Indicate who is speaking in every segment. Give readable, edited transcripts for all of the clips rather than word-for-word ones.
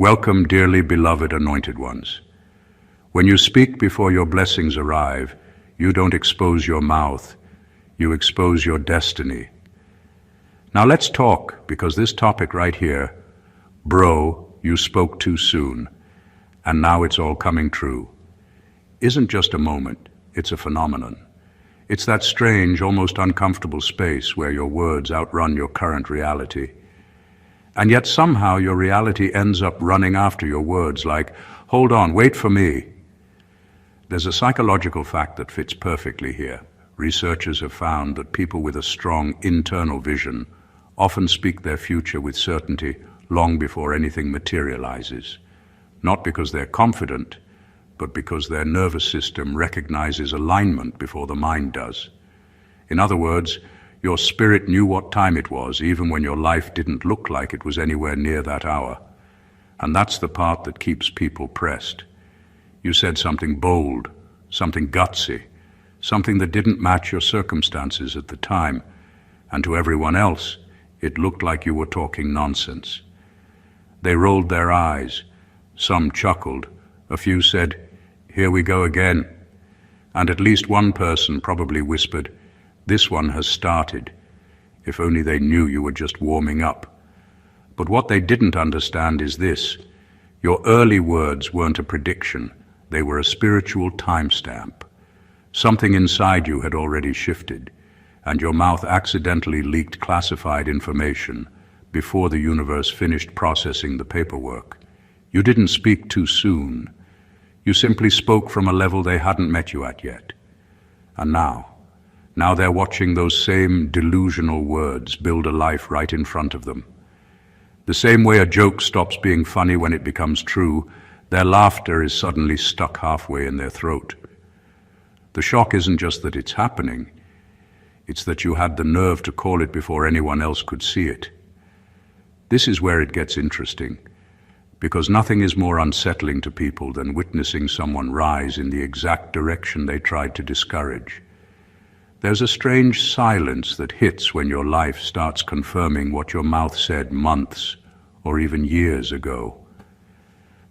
Speaker 1: Welcome, dearly beloved anointed ones. When you speak before your blessings arrive, you don't expose your mouth, you expose your destiny. Now let's talk, because this topic right here, bro, you spoke too soon, and now it's all coming true, isn't just a moment, it's a phenomenon. It's that strange, almost uncomfortable space where your words outrun your current reality. And yet somehow your reality ends up running after your words like, hold on, wait for me. There's a psychological fact that fits perfectly here. Researchers have found that people with a strong internal vision often speak their future with certainty long before anything materializes. Not because they're confident, but because their nervous system recognizes alignment before the mind does. In other words, your spirit knew what time it was, even when your life didn't look like it was anywhere near that hour. And that's the part that keeps people pressed. You said something bold, something gutsy, something that didn't match your circumstances at the time, and to everyone else, it looked like you were talking nonsense. They rolled their eyes, some chuckled, a few said, "Here we go again," and at least one person probably whispered, "This one has started." If only they knew you were just warming up. But what they didn't understand is this: your early words weren't a prediction, they were a spiritual timestamp. Something inside you had already shifted, and your mouth accidentally leaked classified information before the universe finished processing the paperwork. You didn't speak too soon. You simply spoke from a level they hadn't met you at yet. And now they're watching those same delusional words build a life right in front of them. The same way a joke stops being funny when it becomes true, their laughter is suddenly stuck halfway in their throat. The shock isn't just that it's happening, it's that you had the nerve to call it before anyone else could see it. This is where it gets interesting, because nothing is more unsettling to people than witnessing someone rise in the exact direction they tried to discourage. There's a strange silence that hits when your life starts confirming what your mouth said months or even years ago.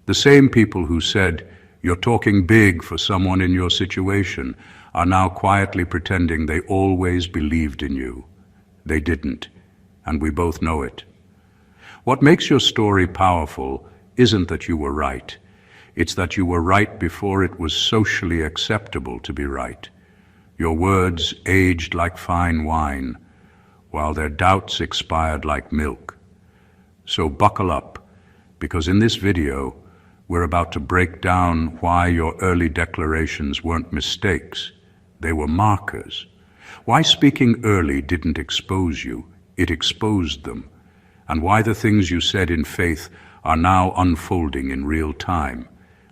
Speaker 1: The same people who said, "You're talking big for someone in your situation," are now quietly pretending they always believed in you. They didn't, and we both know it. What makes your story powerful isn't that you were right. It's that you were right before it was socially acceptable to be right. Your words aged like fine wine, while their doubts expired like milk. So buckle up, because in this video, we're about to break down why your early declarations weren't mistakes, they were markers. Why speaking early didn't expose you, it exposed them. And why the things you said in faith are now unfolding in real time,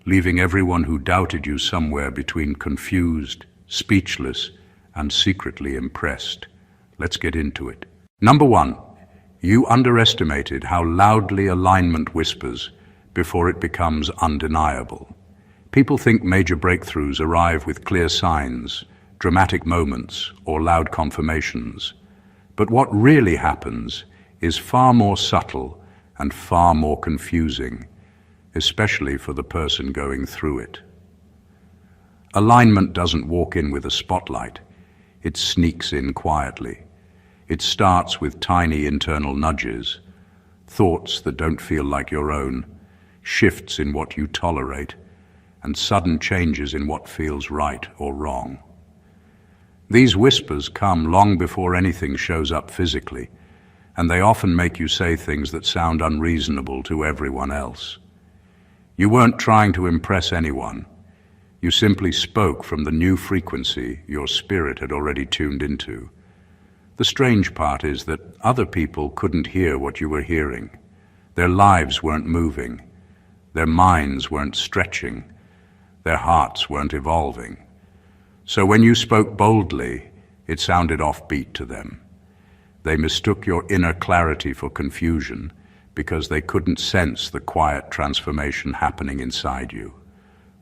Speaker 1: leaving everyone who doubted you somewhere between confused, speechless, and secretly impressed. Let's get into it. Number one, you underestimated how loudly alignment whispers before it becomes undeniable. People think major breakthroughs arrive with clear signs, dramatic moments, or loud confirmations. But what really happens is far more subtle and far more confusing, especially for the person going through it. Alignment doesn't walk in with a spotlight. It sneaks in quietly. It starts with tiny internal nudges, thoughts that don't feel like your own, shifts in what you tolerate, and sudden changes in what feels right or wrong. These whispers come long before anything shows up physically, and they often make you say things that sound unreasonable to everyone else. You weren't trying to impress anyone. You simply spoke from the new frequency your spirit had already tuned into. The strange part is that other people couldn't hear what you were hearing. Their lives weren't moving. Their minds weren't stretching. Their hearts weren't evolving. So when you spoke boldly, it sounded offbeat to them. They mistook your inner clarity for confusion because they couldn't sense the quiet transformation happening inside you.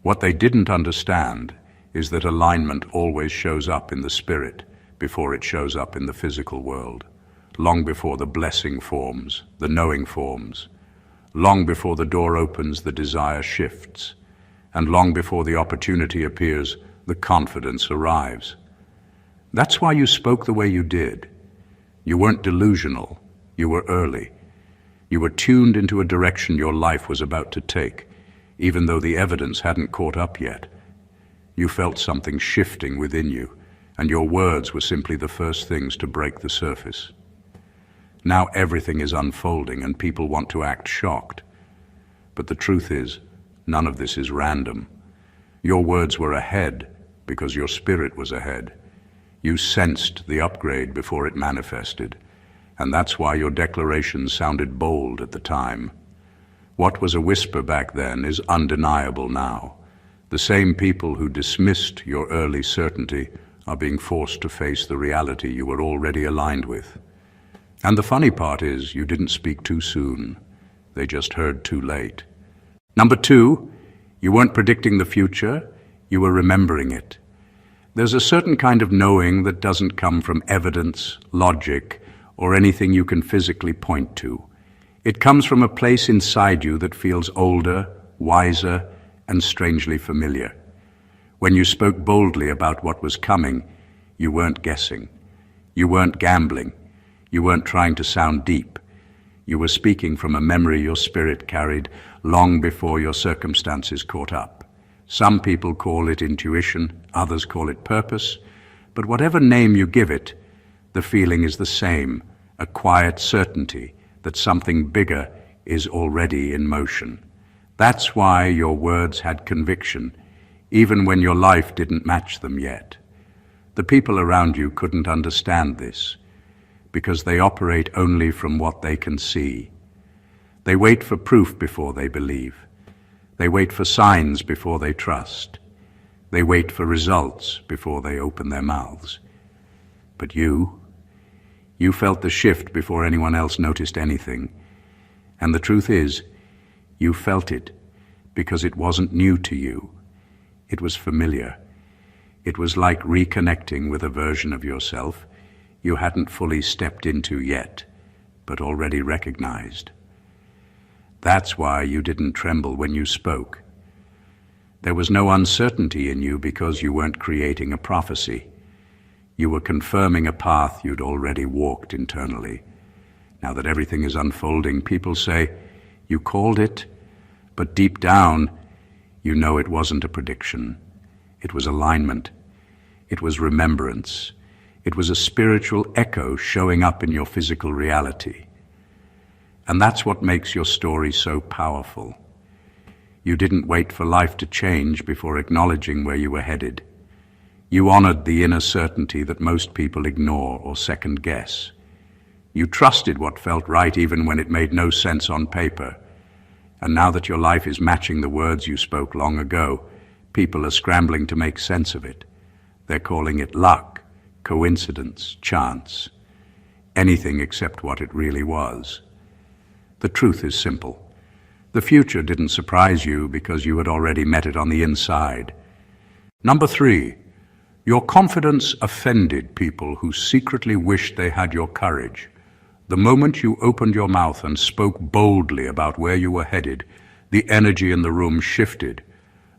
Speaker 1: What they didn't understand is that alignment always shows up in the spirit before it shows up in the physical world, long before the blessing forms, the knowing forms, Long before the door opens, the desire shifts. And long before the opportunity appears, the confidence arrives. That's why you spoke the way you did. You weren't delusional. You were early. You were tuned into a direction your life was about to take, even though the evidence hadn't caught up yet. You felt something shifting within you, and your words were simply the first things to break the surface. Now everything is unfolding and people want to act shocked. But the truth is, none of this is random. Your words were ahead because your spirit was ahead. You sensed the upgrade before it manifested, and that's why your declarations sounded bold at the time. What was a whisper back then is undeniable now. The same people who dismissed your early certainty are being forced to face the reality you were already aligned with. And the funny part is, you didn't speak too soon. They just heard too late. Number 2, you weren't predicting the future, you were remembering it. There's a certain kind of knowing that doesn't come from evidence, logic, or anything you can physically point to. It comes from a place inside you that feels older, wiser, and strangely familiar. When you spoke boldly about what was coming, you weren't guessing. You weren't gambling. You weren't trying to sound deep. You were speaking from a memory your spirit carried long before your circumstances caught up. Some people call it intuition, others call it purpose, but whatever name you give it, the feeling is the same, a quiet certainty that something bigger is already in motion. That's why your words had conviction, even when your life didn't match them yet. The people around you couldn't understand this, because they operate only from what they can see. They wait for proof before they believe. They wait for signs before they trust. They wait for results before they open their mouths. But you felt the shift before anyone else noticed anything. And the truth is, you felt it because it wasn't new to you. It was familiar. It was like reconnecting with a version of yourself you hadn't fully stepped into yet, but already recognized. That's why you didn't tremble when you spoke. There was no uncertainty in you because you weren't creating a prophecy. You were confirming a path you'd already walked internally. Now that everything is unfolding, people say, "You called it," but deep down, you know it wasn't a prediction. It was alignment. It was remembrance. It was a spiritual echo showing up in your physical reality. And that's what makes your story so powerful. You didn't wait for life to change before acknowledging where you were headed. You honored the inner certainty that most people ignore or second guess. You trusted what felt right even when it made no sense on paper. And now that your life is matching the words you spoke long ago, people are scrambling to make sense of it. They're calling it luck, coincidence, chance, anything except what it really was. The truth is simple. The future didn't surprise you because you had already met it on the inside. Number 3, your confidence offended people who secretly wished they had your courage. The moment you opened your mouth and spoke boldly about where you were headed, the energy in the room shifted,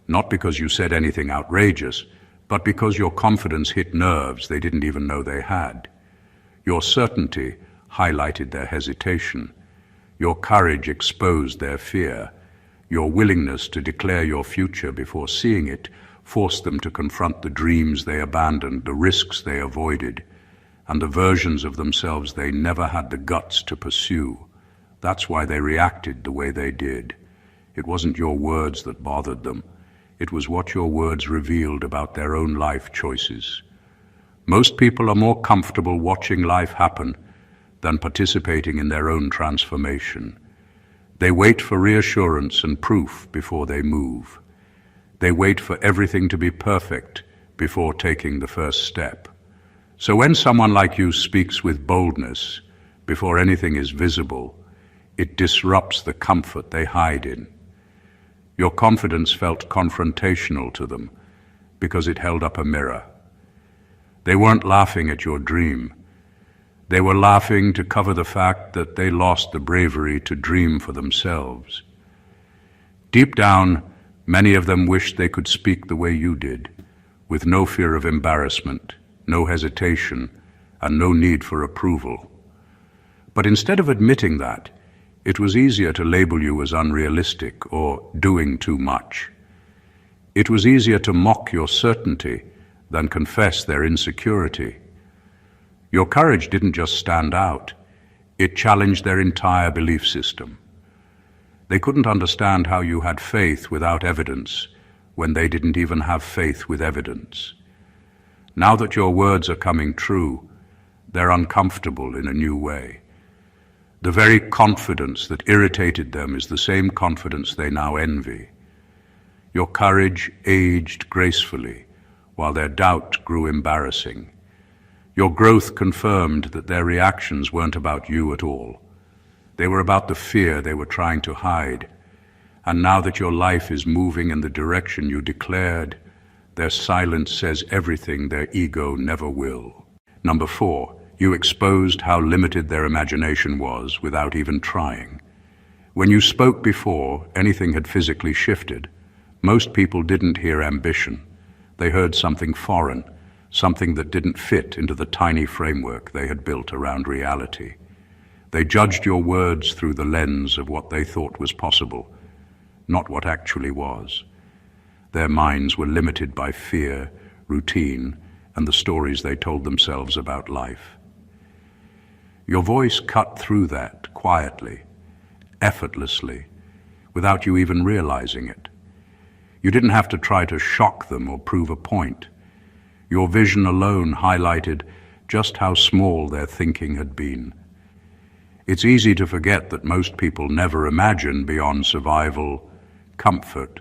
Speaker 1: not because you said anything outrageous, but because your confidence hit nerves they didn't even know they had. Your certainty highlighted their hesitation. Your courage exposed their fear. Your willingness to declare your future before seeing it forced them to confront the dreams they abandoned, the risks they avoided, and the versions of themselves they never had the guts to pursue. That's why they reacted the way they did. It wasn't your words that bothered them. It was what your words revealed about their own life choices. Most people are more comfortable watching life happen than participating in their own transformation. They wait for reassurance and proof before they move. They wait for everything to be perfect before taking the first step. So when someone like you speaks with boldness, before anything is visible, it disrupts the comfort they hide in. Your confidence felt confrontational to them because it held up a mirror. They weren't laughing at your dream. They were laughing to cover the fact that they lost the bravery to dream for themselves. Deep down, many of them wished they could speak the way you did, with no fear of embarrassment, no hesitation, and no need for approval. But instead of admitting that, it was easier to label you as unrealistic or doing too much. It was easier to mock your certainty than confess their insecurity. Your courage didn't just stand out, it challenged their entire belief system. They couldn't understand how you had faith without evidence when they didn't even have faith with evidence. Now that your words are coming true, they're uncomfortable in a new way. The very confidence that irritated them is the same confidence they now envy. Your courage aged gracefully, while their doubt grew embarrassing. Your growth confirmed that their reactions weren't about you at all. They were about the fear they were trying to hide. And now that your life is moving in the direction you declared, their silence says everything their ego never will. Number 4, you exposed how limited their imagination was without even trying. When you spoke before anything had physically shifted, most people didn't hear ambition. They heard something foreign, something that didn't fit into the tiny framework they had built around reality. They judged your words through the lens of what they thought was possible, not what actually was. Their minds were limited by fear, routine, and the stories they told themselves about life. Your voice cut through that quietly, effortlessly, without you even realizing it. You didn't have to try to shock them or prove a point. Your vision alone highlighted just how small their thinking had been. It's easy to forget that most people never imagine beyond survival, comfort,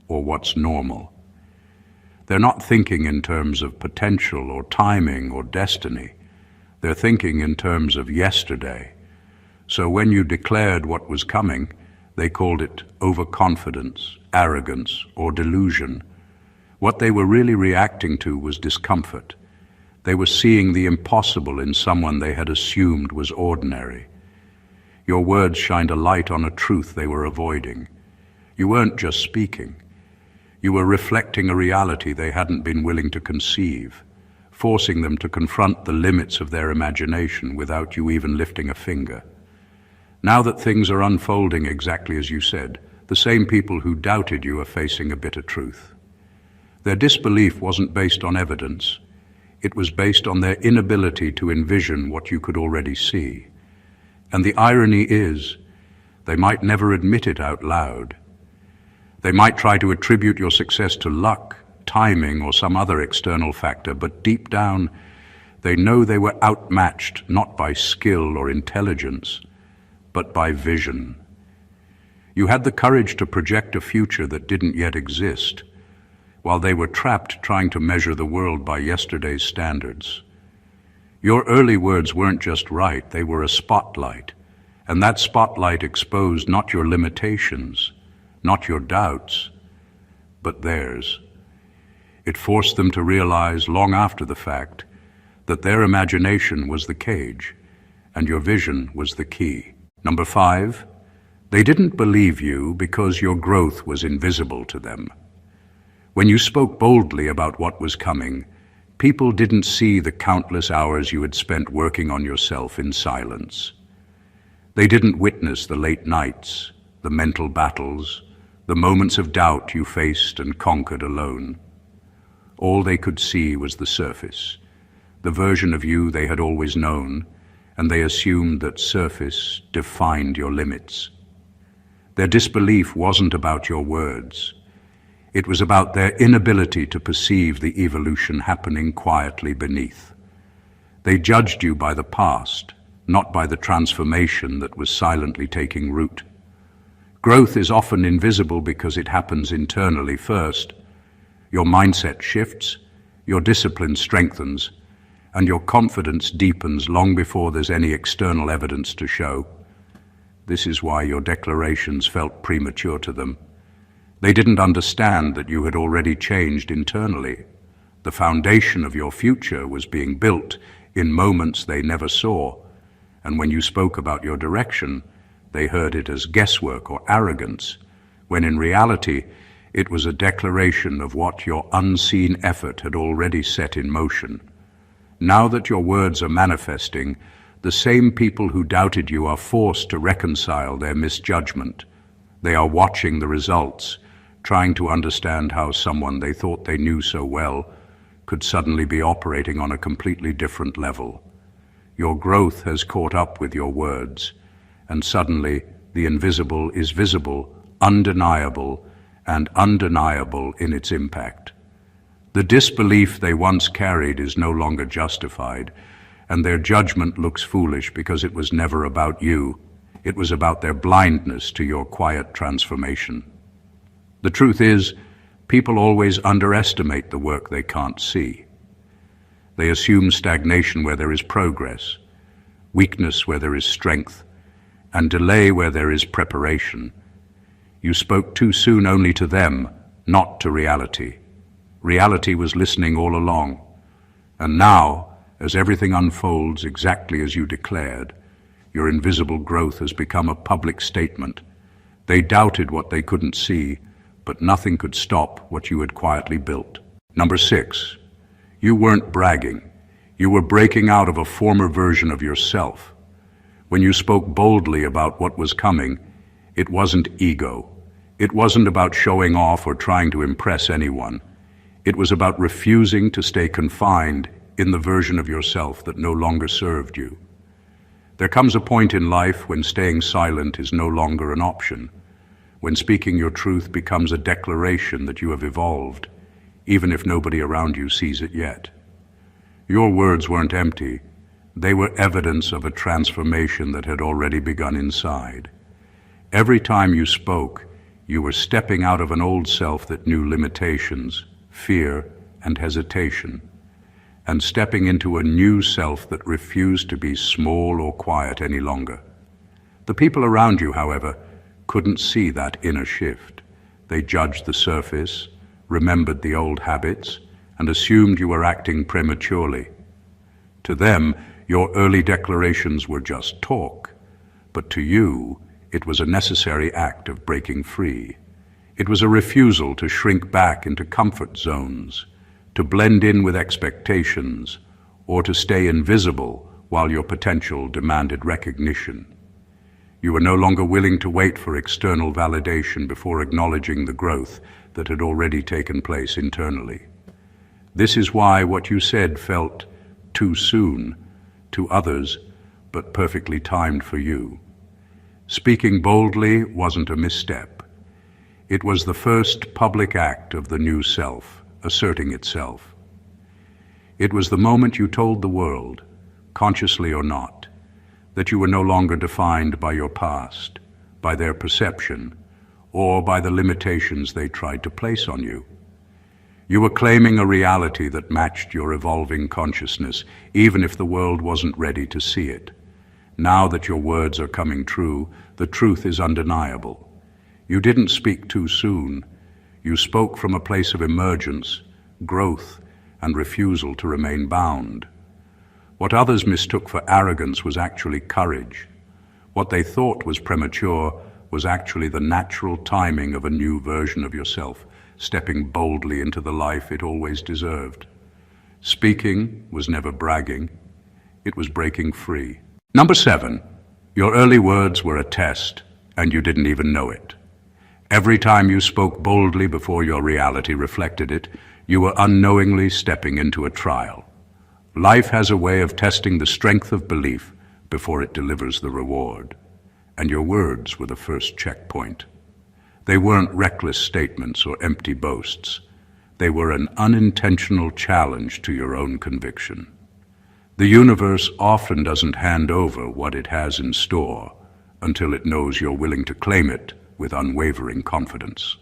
Speaker 1: or what's normal. They're not thinking in terms of potential or timing or destiny. They're thinking in terms of yesterday. So when you declared what was coming, they called it overconfidence, arrogance, or delusion. What they were really reacting to was discomfort. They were seeing the impossible in someone they had assumed was ordinary. Your words shined a light on a truth they were avoiding. You weren't just speaking. You were reflecting a reality they hadn't been willing to conceive, forcing them to confront the limits of their imagination without you even lifting a finger. Now that things are unfolding exactly as you said, the same people who doubted you are facing a bitter truth. Their disbelief wasn't based on evidence. It was based on their inability to envision what you could already see. And the irony is, they might never admit it out loud. They might try to attribute your success to luck, timing, or some other external factor, but deep down, they know they were outmatched not by skill or intelligence, but by vision. You had the courage to project a future that didn't yet exist, while they were trapped trying to measure the world by yesterday's standards. Your early words weren't just right, they were a spotlight, and that spotlight exposed not your limitations, not your doubts, but theirs. It forced them to realize, long after the fact, that their imagination was the cage, and your vision was the key. Number 5, they didn't believe you because your growth was invisible to them. When you spoke boldly about what was coming, people didn't see the countless hours you had spent working on yourself in silence. They didn't witness the late nights, the mental battles, the moments of doubt you faced and conquered alone. All they could see was the surface, the version of you they had always known, and they assumed that surface defined your limits. Their disbelief wasn't about your words. It was about their inability to perceive the evolution happening quietly beneath. They judged you by the past, not by the transformation that was silently taking root. Growth is often invisible because it happens internally first. Your mindset shifts, your discipline strengthens, and your confidence deepens long before there's any external evidence to show. This is why your declarations felt premature to them. They didn't understand that you had already changed internally. The foundation of your future was being built in moments they never saw, and when you spoke about your direction, they heard it as guesswork or arrogance, when in reality it was a declaration of what your unseen effort had already set in motion. Now that your words are manifesting, the same people who doubted you are forced to reconcile their misjudgment. They are watching the results, trying to understand how someone they thought they knew so well could suddenly be operating on a completely different level. Your growth has caught up with your words, and suddenly the invisible is visible, undeniable, and undeniable in its impact. The disbelief they once carried is no longer justified, and their judgment looks foolish because it was never about you. It was about their blindness to your quiet transformation. The truth is, people always underestimate the work they can't see. They assume stagnation where there is progress, weakness where there is strength, and delay where there is preparation. You spoke too soon only to them, not to reality. Reality was listening all along. And now, as everything unfolds exactly as you declared, your invisible growth has become a public statement. They doubted what they couldn't see, but nothing could stop what you had quietly built. Number 6, you weren't bragging. You were breaking out of a former version of yourself. When you spoke boldly about what was coming, it wasn't ego. It wasn't about showing off or trying to impress anyone. It was about refusing to stay confined in the version of yourself that no longer served you. There comes a point in life when staying silent is no longer an option, when speaking your truth becomes a declaration that you have evolved, even if nobody around you sees it yet. Your words weren't empty. They were evidence of a transformation that had already begun inside. Every time you spoke, you were stepping out of an old self that knew limitations, fear, and hesitation, and stepping into a new self that refused to be small or quiet any longer. The people around you, however, couldn't see that inner shift. They judged the surface, remembered the old habits, and assumed you were acting prematurely. To them, your early declarations were just talk, but to you, it was a necessary act of breaking free. It was a refusal to shrink back into comfort zones, to blend in with expectations, or to stay invisible while your potential demanded recognition. You were no longer willing to wait for external validation before acknowledging the growth that had already taken place internally. This is why what you said felt too soon to others, but perfectly timed for you. Speaking boldly wasn't a misstep. It was the first public act of the new self, asserting itself. It was the moment you told the world, consciously or not, that you were no longer defined by your past, by their perception, or by the limitations they tried to place on you. You were claiming a reality that matched your evolving consciousness, even if the world wasn't ready to see it. Now that your words are coming true, the truth is undeniable. You didn't speak too soon. You spoke from a place of emergence, growth, and refusal to remain bound. What others mistook for arrogance was actually courage. What they thought was premature was actually the natural timing of a new version of yourself, stepping boldly into the life it always deserved. Speaking was never bragging. It was breaking free. Number 7, your early words were a test, and you didn't even know it. Every time you spoke boldly before your reality reflected it, you were unknowingly stepping into a trial. Life has a way of testing the strength of belief before it delivers the reward, and your words were the first checkpoint. They weren't reckless statements or empty boasts. They were an unintentional challenge to your own conviction. The universe often doesn't hand over what it has in store until it knows you're willing to claim it with unwavering confidence.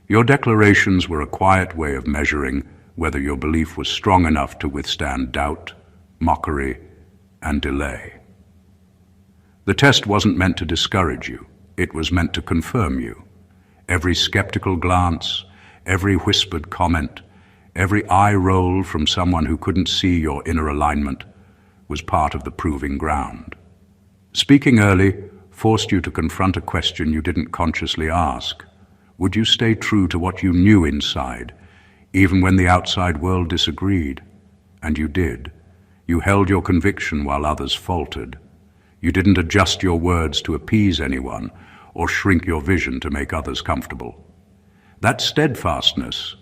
Speaker 1: Your declarations were a quiet way of measuring whether your belief was strong enough to withstand doubt, mockery, and delay. The test wasn't meant to discourage you. It was meant to confirm you. Every skeptical glance, every whispered comment, Every eye roll from someone who couldn't see your inner alignment was part of the proving ground. Speaking early forced you to confront a question you didn't consciously ask. Would you stay true to what you knew inside, even when the outside world disagreed? And you did. You held your conviction while others faltered. You didn't adjust your words to appease anyone or shrink your vision to make others comfortable. That steadfastness,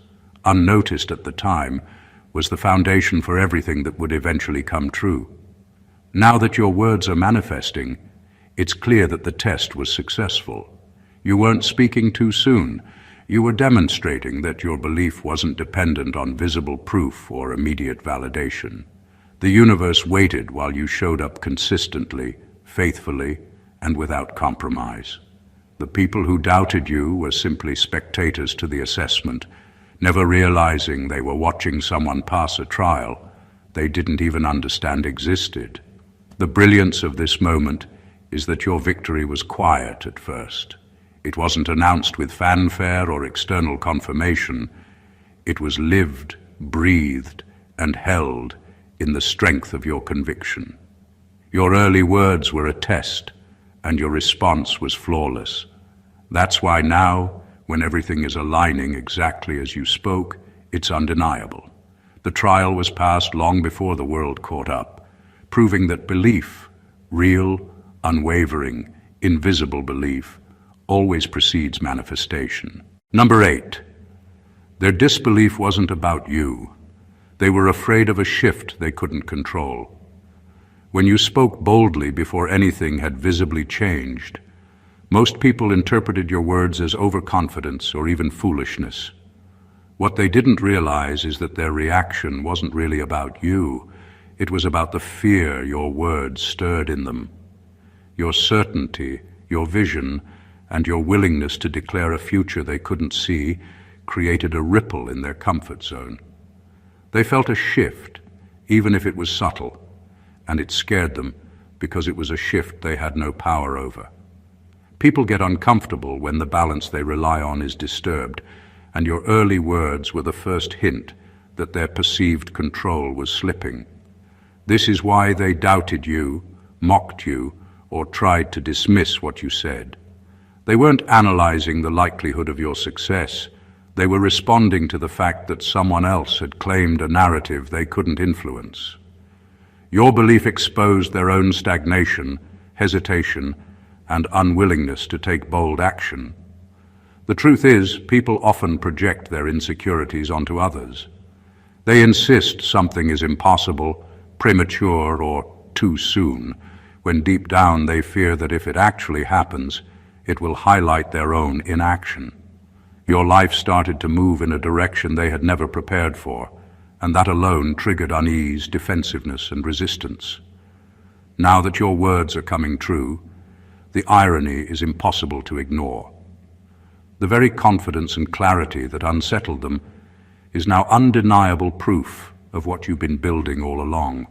Speaker 1: unnoticed at the time, was the foundation for everything that would eventually come true. Now that your words are manifesting, it's clear that the test was successful. You weren't speaking too soon. You were demonstrating that your belief wasn't dependent on visible proof or immediate validation. The universe waited while you showed up consistently, faithfully, and without compromise. The people who doubted you were simply spectators to the assessment, never realizing they were watching someone pass a trial they didn't even understand existed. The brilliance of this moment is that your victory was quiet at first. It wasn't announced with fanfare or external confirmation. It was lived, breathed, and held in the strength of your conviction. Your early words were a test, and your response was flawless. That's why now, when everything is aligning exactly as you spoke, it's undeniable. The trial was passed long before the world caught up, proving that belief, real, unwavering, invisible belief, always precedes manifestation. Number 8, their disbelief wasn't about you. They were afraid of a shift they couldn't control. When you spoke boldly before anything had visibly changed, most people interpreted your words as overconfidence or even foolishness. What they didn't realize is that their reaction wasn't really about you. It was about the fear your words stirred in them. Your certainty, your vision, and your willingness to declare a future they couldn't see created a ripple in their comfort zone. They felt a shift, even if it was subtle, and it scared them because it was a shift they had no power over. People get uncomfortable when the balance they rely on is disturbed, and your early words were the first hint that their perceived control was slipping. This is why they doubted you, mocked you, or tried to dismiss what you said. They weren't analyzing the likelihood of your success. They were responding to the fact that someone else had claimed a narrative they couldn't influence. Your belief exposed their own stagnation, hesitation, and unwillingness to take bold action. The truth is, people often project their insecurities onto others. They insist something is impossible, premature, or too soon, when deep down they fear that if it actually happens, it will highlight their own inaction. Your life started to move in a direction they had never prepared for, and that alone triggered unease, defensiveness, and resistance. Now that your words are coming true, the irony is impossible to ignore. The very confidence and clarity that unsettled them is now undeniable proof of what you've been building all along.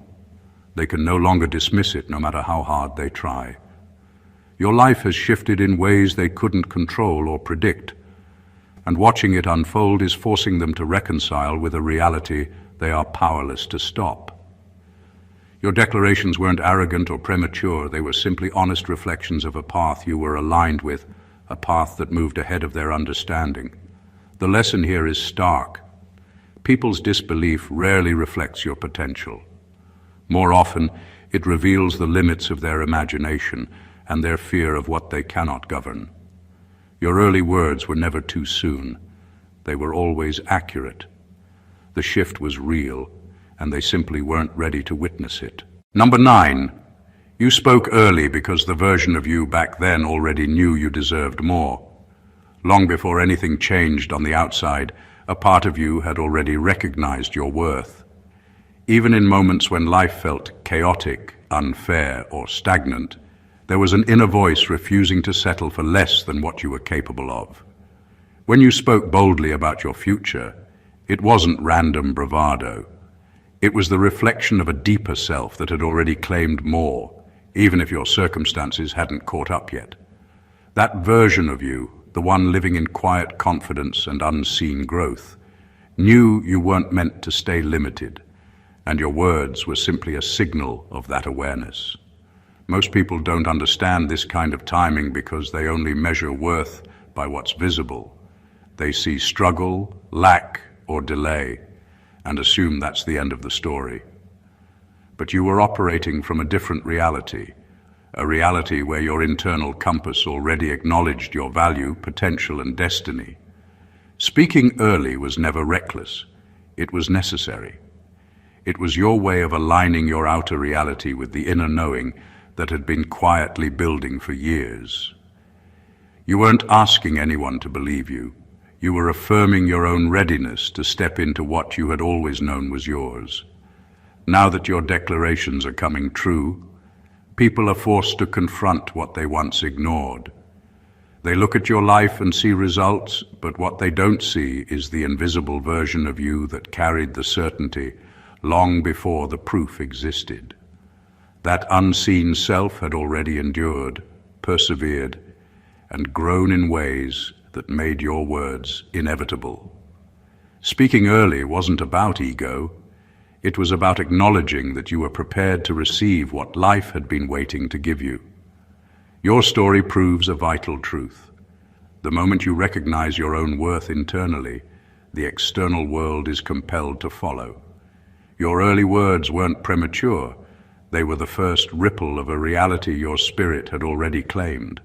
Speaker 1: They can no longer dismiss it, no matter how hard they try. Your life has shifted in ways they couldn't control or predict, and watching it unfold is forcing them to reconcile with a reality they are powerless to stop. Your declarations weren't arrogant or premature. They were simply honest reflections of a path you were aligned with, a path that moved ahead of their understanding. The lesson here is stark. People's disbelief rarely reflects your potential. More often, it reveals the limits of their imagination and their fear of what they cannot govern. Your early words were never too soon. They were always accurate. The shift was real, and they simply weren't ready to witness it. Number 9, you spoke early because the version of you back then already knew you deserved more. Long before anything changed on the outside, a part of you had already recognized your worth. Even in moments when life felt chaotic, unfair, or stagnant, there was an inner voice refusing to settle for less than what you were capable of. When you spoke boldly about your future, it wasn't random bravado. It was the reflection of a deeper self that had already claimed more, even if your circumstances hadn't caught up yet. That version of you, the one living in quiet confidence and unseen growth, knew you weren't meant to stay limited, and your words were simply a signal of that awareness. Most people don't understand this kind of timing because they only measure worth by what's visible. They see struggle, lack, or delay, and assume that's the end of the story. But you were operating from a different reality, a reality where your internal compass already acknowledged your value, potential, and destiny. Speaking early was never reckless. It was necessary. It was your way of aligning your outer reality with the inner knowing that had been quietly building for years. You weren't asking anyone to believe you. You were affirming your own readiness to step into what you had always known was yours. Now that your declarations are coming true, people are forced to confront what they once ignored. They look at your life and see results, but what they don't see is the invisible version of you that carried the certainty long before the proof existed. That unseen self had already endured, persevered, and grown in ways that made your words inevitable. Speaking early wasn't about ego. It was about acknowledging that you were prepared to receive what life had been waiting to give you. Your story proves a vital truth. The moment you recognize your own worth internally, the external world is compelled to follow. Your early words weren't premature. They were the first ripple of a reality your spirit had already claimed.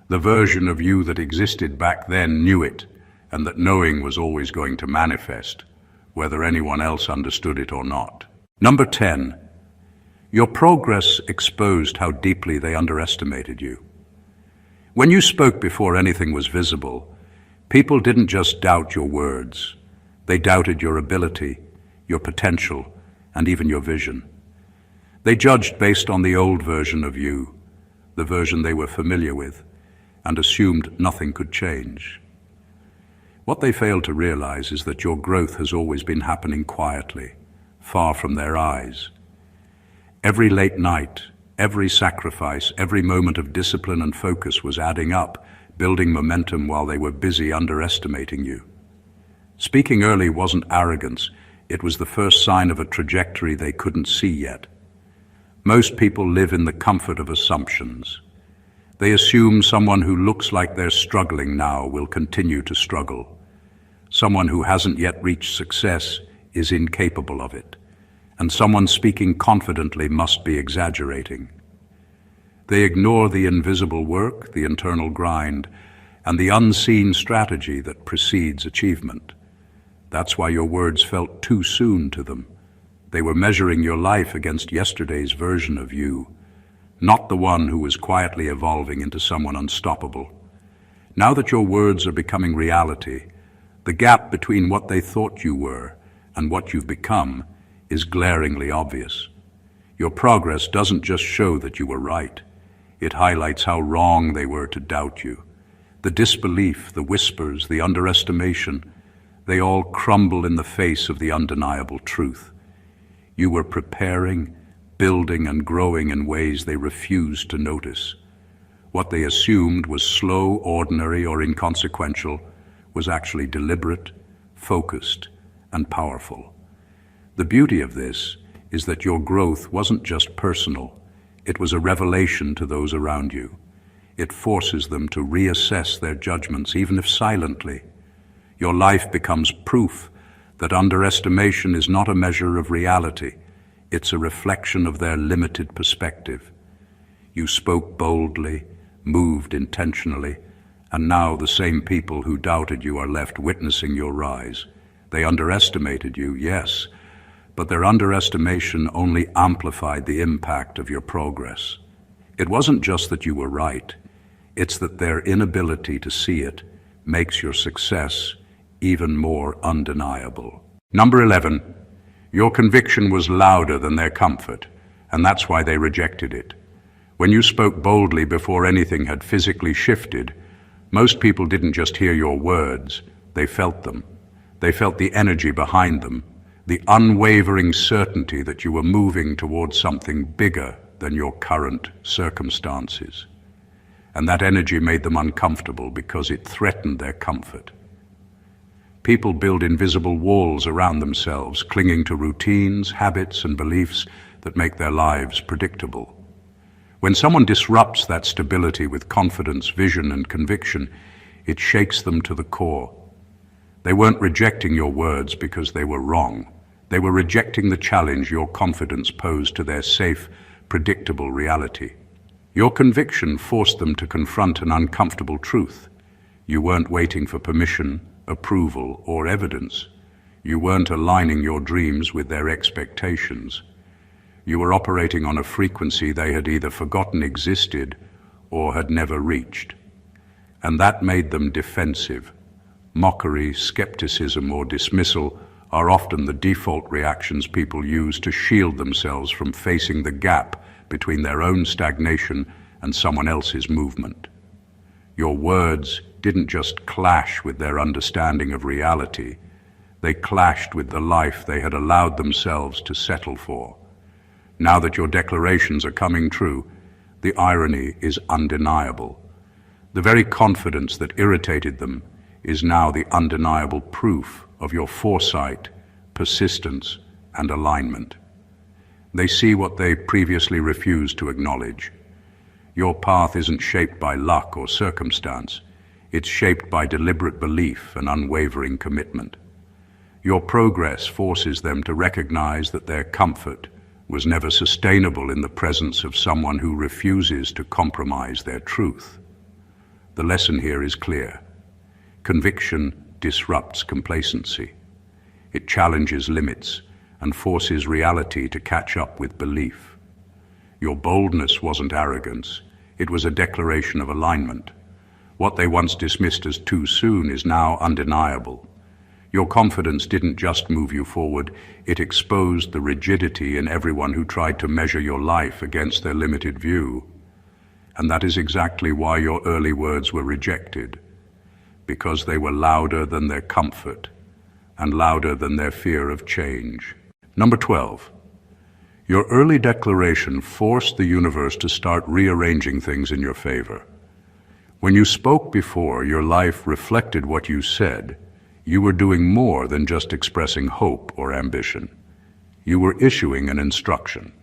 Speaker 1: The version of you that existed back then knew it, and that knowing was always going to manifest, whether anyone else understood it or not. Number 10. Your progress exposed how deeply they underestimated you. When you spoke before anything was visible, people didn't just doubt your words. They doubted your ability, your potential, and even your vision. They judged based on the old version of you, the version they were familiar with, and assumed nothing could change. What they failed to realize is that your growth has always been happening quietly, far from their eyes. Every late night, every sacrifice, every moment of discipline and focus was adding up, building momentum while they were busy underestimating you. Speaking early wasn't arrogance, it was the first sign of a trajectory they couldn't see yet. Most people live in the comfort of assumptions. They assume someone who looks like they're struggling now will continue to struggle. Someone who hasn't yet reached success is incapable of it, and someone speaking confidently must be exaggerating. They ignore the invisible work, the internal grind, and the unseen strategy that precedes achievement. That's why your words felt too soon to them. They were measuring your life against yesterday's version of you, not the one who was quietly evolving into someone unstoppable. Now that your words are becoming reality, the gap between what they thought you were and what you've become is glaringly obvious. Your progress doesn't just show that you were right. It highlights how wrong they were to doubt you. The disbelief, the whispers, the underestimation, they all crumble in the face of the undeniable truth. You were preparing, building, and growing in ways they refused to notice. What they assumed was slow, ordinary, or inconsequential was actually deliberate, focused, and powerful. The beauty of this is that your growth wasn't just personal. It was a revelation to those around you. It forces them to reassess their judgments, even if silently. Your life becomes proof that underestimation is not a measure of reality. It's a reflection of their limited perspective. You spoke boldly, moved intentionally, and now the same people who doubted you are left witnessing your rise. They underestimated you, yes, but their underestimation only amplified the impact of your progress. It wasn't just that you were right, it's that their inability to see it makes your success even more undeniable. Number 11, your conviction was louder than their comfort, and that's why they rejected it. When you spoke boldly before anything had physically shifted, most people didn't just hear your words, they felt them. They felt the energy behind them, the unwavering certainty that you were moving towards something bigger than your current circumstances. And that energy made them uncomfortable because it threatened their comfort. People build invisible walls around themselves, clinging to routines, habits, and beliefs that make their lives predictable. When someone disrupts that stability with confidence, vision, and conviction, it shakes them to the core. They weren't rejecting your words because they were wrong. They were rejecting the challenge your confidence posed to their safe, predictable reality. Your conviction forced them to confront an uncomfortable truth. You weren't waiting for permission, approval, or evidence. You weren't aligning your dreams with their expectations. You were operating on a frequency they had either forgotten existed or had never reached. And that made them defensive. Mockery, skepticism, or dismissal are often the default reactions people use to shield themselves from facing the gap between their own stagnation and someone else's movement. Your words didn't just clash with their understanding of reality, they clashed with the life they had allowed themselves to settle for. Now that your declarations are coming true, the irony is undeniable. The very confidence that irritated them is now the undeniable proof of your foresight, persistence, and alignment. They see what they previously refused to acknowledge. Your path isn't shaped by luck or circumstance. It's shaped by deliberate belief and unwavering commitment. Your progress forces them to recognize that their comfort was never sustainable in the presence of someone who refuses to compromise their truth. The lesson here is clear. Conviction disrupts complacency. It challenges limits and forces reality to catch up with belief. Your boldness wasn't arrogance, it was a declaration of alignment. What they once dismissed as too soon is now undeniable. Your confidence didn't just move you forward, it exposed the rigidity in everyone who tried to measure your life against their limited view. And that is exactly why your early words were rejected, because they were louder than their comfort and louder than their fear of change. Number 12. Your early declaration forced the universe to start rearranging things in your favor. When you spoke before, your life reflected what you said. You were doing more than just expressing hope or ambition. You were issuing an instruction.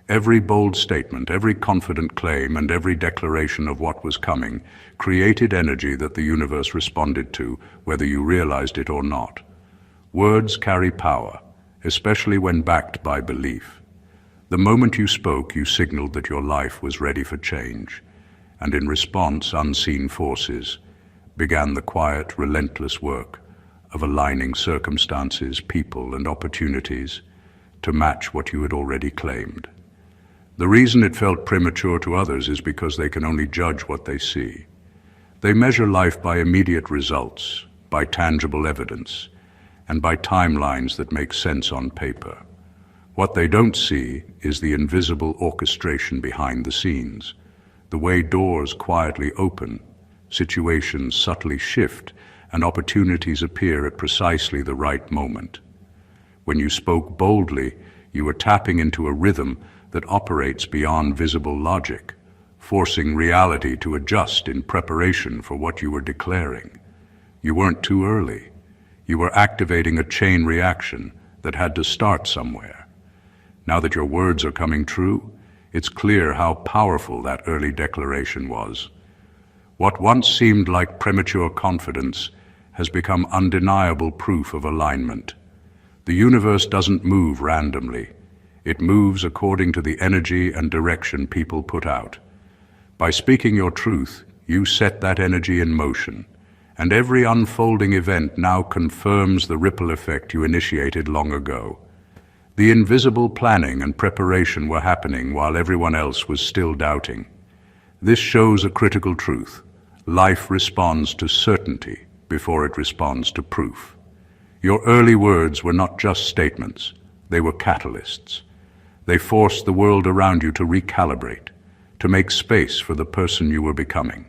Speaker 1: Every bold statement, every confident claim, and every declaration of what was coming created energy that the universe responded to, whether you realized it or not. Words carry power, especially when backed by belief. The moment you spoke, you signaled that your life was ready for change, and in response, unseen forces began the quiet, relentless work of aligning circumstances, people, and opportunities to match what you had already claimed. The reason it felt premature to others is because they can only judge what they see. They measure life by immediate results, by tangible evidence, and by timelines that make sense on paper. What they don't see is the invisible orchestration behind the scenes, the way doors quietly open, situations subtly shift, and opportunities appear at precisely the right moment. When you spoke boldly, you were tapping into a rhythm that operates beyond visible logic, forcing reality to adjust in preparation for what you were declaring. You weren't too early. You were activating a chain reaction that had to start somewhere. Now that your words are coming true, it's clear how powerful that early declaration was. What once seemed like premature confidence has become undeniable proof of alignment. The universe doesn't move randomly. It moves according to the energy and direction people put out. By speaking your truth, you set that energy in motion, and every unfolding event now confirms the ripple effect you initiated long ago. The invisible planning and preparation were happening while everyone else was still doubting. This shows a critical truth. Life responds to certainty before it responds to proof. Your early words were not just statements, they were catalysts. They forced the world around you to recalibrate, to make space for the person you were becoming.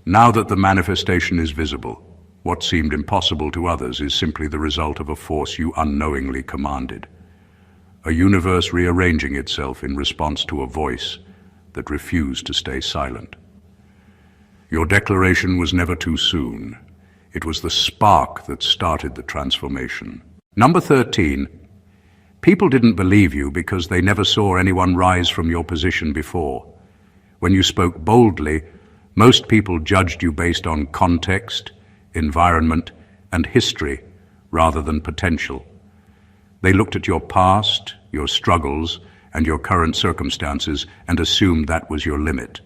Speaker 1: Now that the manifestation is visible, what seemed impossible to others is simply the result of a force you unknowingly commanded. A universe rearranging itself in response to a voice that refused to stay silent. Your declaration was never too soon. It was the spark that started the transformation. Number 13. People didn't believe you because they never saw anyone rise from your position before. When you spoke boldly, most people judged you based on context, environment, and history rather than potential. They looked at your past, your struggles, and your current circumstances and assumed that was your limit.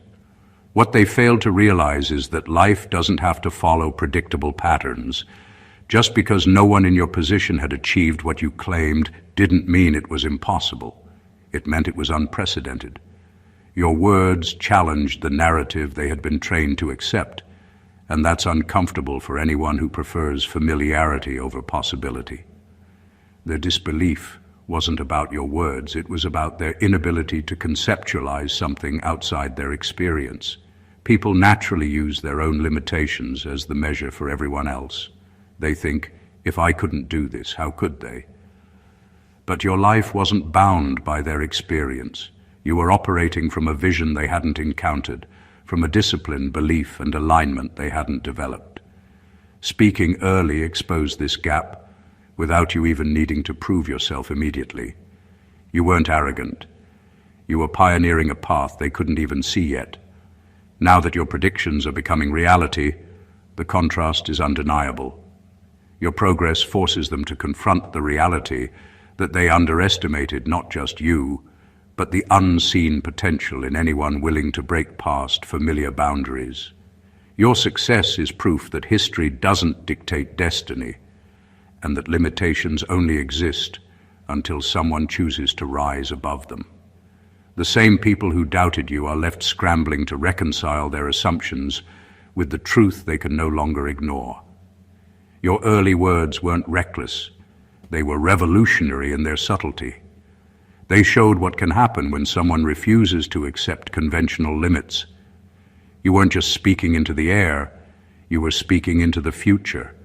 Speaker 1: What they failed to realize is that life doesn't have to follow predictable patterns. Just because no one in your position had achieved what you claimed didn't mean it was impossible. It meant it was unprecedented. Your words challenged the narrative they had been trained to accept, and that's uncomfortable for anyone who prefers familiarity over possibility. Their disbelief wasn't about your words, it was about their inability to conceptualize something outside their experience. People naturally use their own limitations as the measure for everyone else. They think, if I couldn't do this, how could they? But your life wasn't bound by their experience. You were operating from a vision they hadn't encountered, from a discipline, belief, and alignment they hadn't developed. Speaking early exposed this gap without you even needing to prove yourself immediately. You weren't arrogant. You were pioneering a path they couldn't even see yet. Now that your predictions are becoming reality, the contrast is undeniable. Your progress forces them to confront the reality that they underestimated not just you, but the unseen potential in anyone willing to break past familiar boundaries. Your success is proof that history doesn't dictate destiny, and that limitations only exist until someone chooses to rise above them. The same people who doubted you are left scrambling to reconcile their assumptions with the truth they can no longer ignore. Your early words weren't reckless. They were revolutionary in their subtlety. They showed what can happen when someone refuses to accept conventional limits. You weren't just speaking into the air, you were speaking into the future,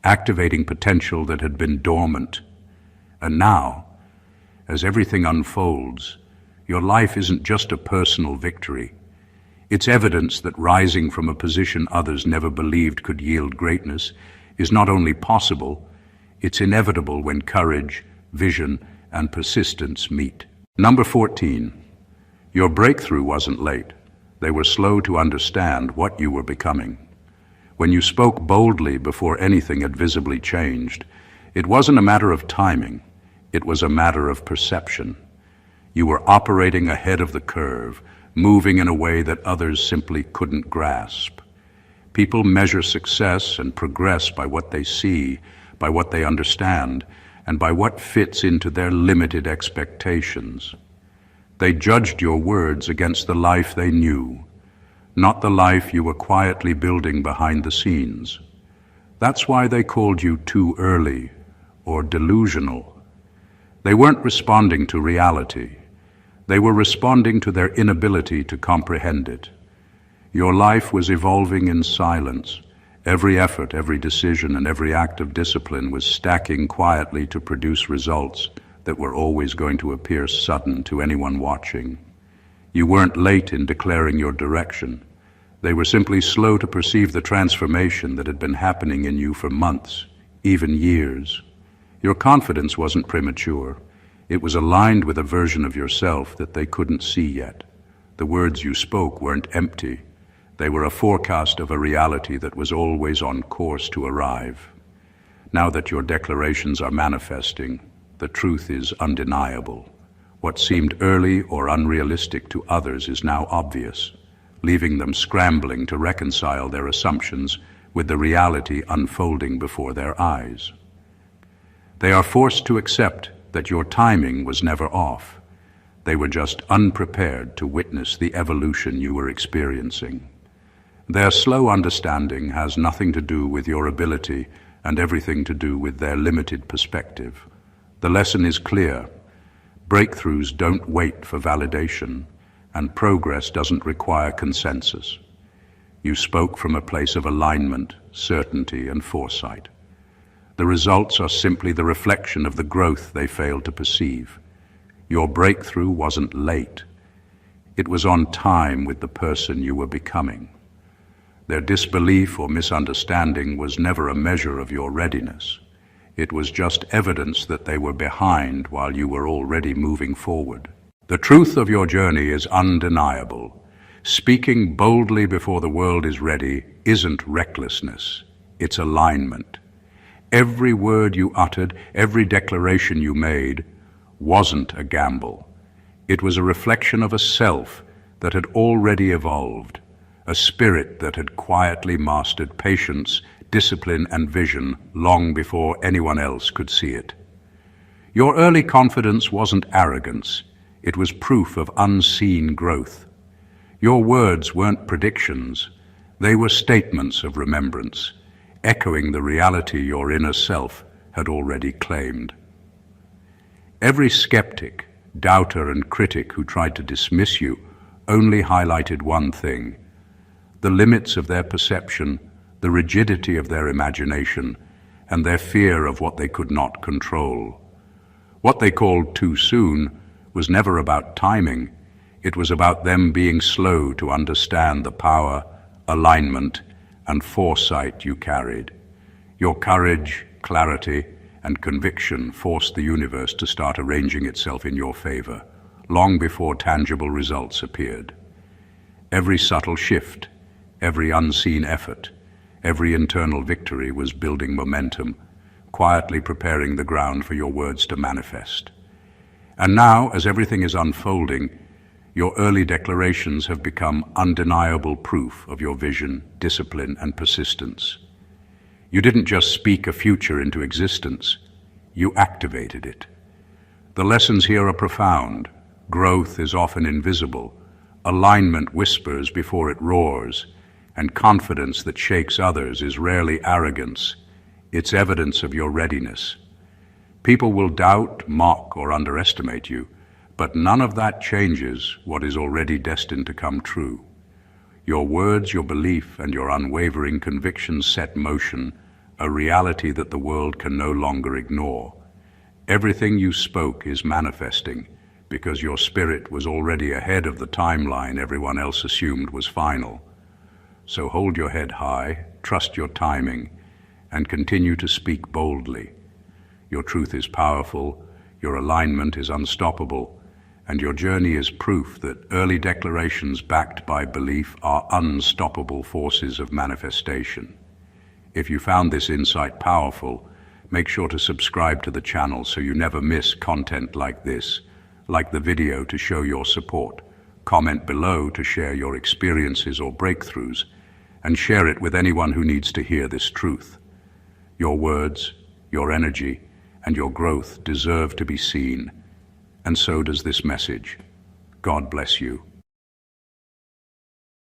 Speaker 1: activating potential that had been dormant. And now, as everything unfolds, your life isn't just a personal victory. It's evidence that rising from a position others never believed could yield greatness is not only possible, it's inevitable when courage, vision, and persistence meet. Number 14. Your breakthrough wasn't late. They were slow to understand what you were becoming. When you spoke boldly before anything had visibly changed, it wasn't a matter of timing, it was a matter of perception. You were operating ahead of the curve, moving in a way that others simply couldn't grasp. People measure success and progress by what they see, by what they understand, and by what fits into their limited expectations. They judged your words against the life they knew, not the life you were quietly building behind the scenes. That's why they called you too early or delusional. They weren't responding to reality. They were responding to their inability to comprehend it. Your life was evolving in silence. Every effort, every decision, and every act of discipline was stacking quietly to produce results that were always going to appear sudden to anyone watching. You weren't late in declaring your direction. They were simply slow to perceive the transformation that had been happening in you for months, even years. Your confidence wasn't premature. It was aligned with a version of yourself that they couldn't see yet. The words you spoke weren't empty. They were a forecast of a reality that was always on course to arrive. Now that your declarations are manifesting, the truth is undeniable. What seemed early or unrealistic to others is now obvious, leaving them scrambling to reconcile their assumptions with the reality unfolding before their eyes. They are forced to accept that your timing was never off. They were just unprepared to witness the evolution you were experiencing. Their slow understanding has nothing to do with your ability and everything to do with their limited perspective. The lesson is clear. Breakthroughs don't wait for validation, and progress doesn't require consensus. You spoke from a place of alignment, certainty, and foresight. The results are simply the reflection of the growth they failed to perceive. Your breakthrough wasn't late. It was on time with the person you were becoming. Their disbelief or misunderstanding was never a measure of your readiness. It was just evidence that they were behind while you were already moving forward. The truth of your journey is undeniable. Speaking boldly before the world is ready isn't recklessness, it's alignment. Every word you uttered, every declaration you made, wasn't a gamble. It was a reflection of a self that had already evolved, a spirit that had quietly mastered patience, discipline, and vision long before anyone else could see it. Your early confidence wasn't arrogance, it was proof of unseen growth. Your words weren't predictions, they were statements of remembrance, echoing the reality your inner self had already claimed. Every skeptic, doubter, and critic who tried to dismiss you only highlighted one thing: the limits of their perception, the rigidity of their imagination, and their fear of what they could not control. What they called too soon was never about timing. It was about them being slow to understand the power, alignment, and foresight you carried. Your courage, clarity, and conviction forced the universe to start arranging itself in your favor, long before tangible results appeared. Every subtle shift, every unseen effort, every internal victory was building momentum, quietly preparing the ground for your words to manifest. And now, as everything is unfolding, your early declarations have become undeniable proof of your vision, discipline, and persistence. You didn't just speak a future into existence, you activated it. The lessons here are profound. Growth is often invisible. Alignment whispers before it roars, and confidence that shakes others is rarely arrogance. It's evidence of your readiness. People will doubt, mock, or underestimate you, but none of that changes what is already destined to come true. Your words, your belief, and your unwavering convictions set motion a reality that the world can no longer ignore. Everything you spoke is manifesting because your spirit was already ahead of the timeline everyone else assumed was final. So hold your head high, trust your timing, and continue to speak boldly. Your truth is powerful, your alignment is unstoppable, and your journey is proof that early declarations backed by belief are unstoppable forces of manifestation. If you found this insight powerful, make sure to subscribe to the channel so you never miss content like this. Like the video to show your support, comment below to share your experiences or breakthroughs, and share it with anyone who needs to hear this truth. Your words, your energy, and your growth deserve to be seen, and so does this message. God bless you.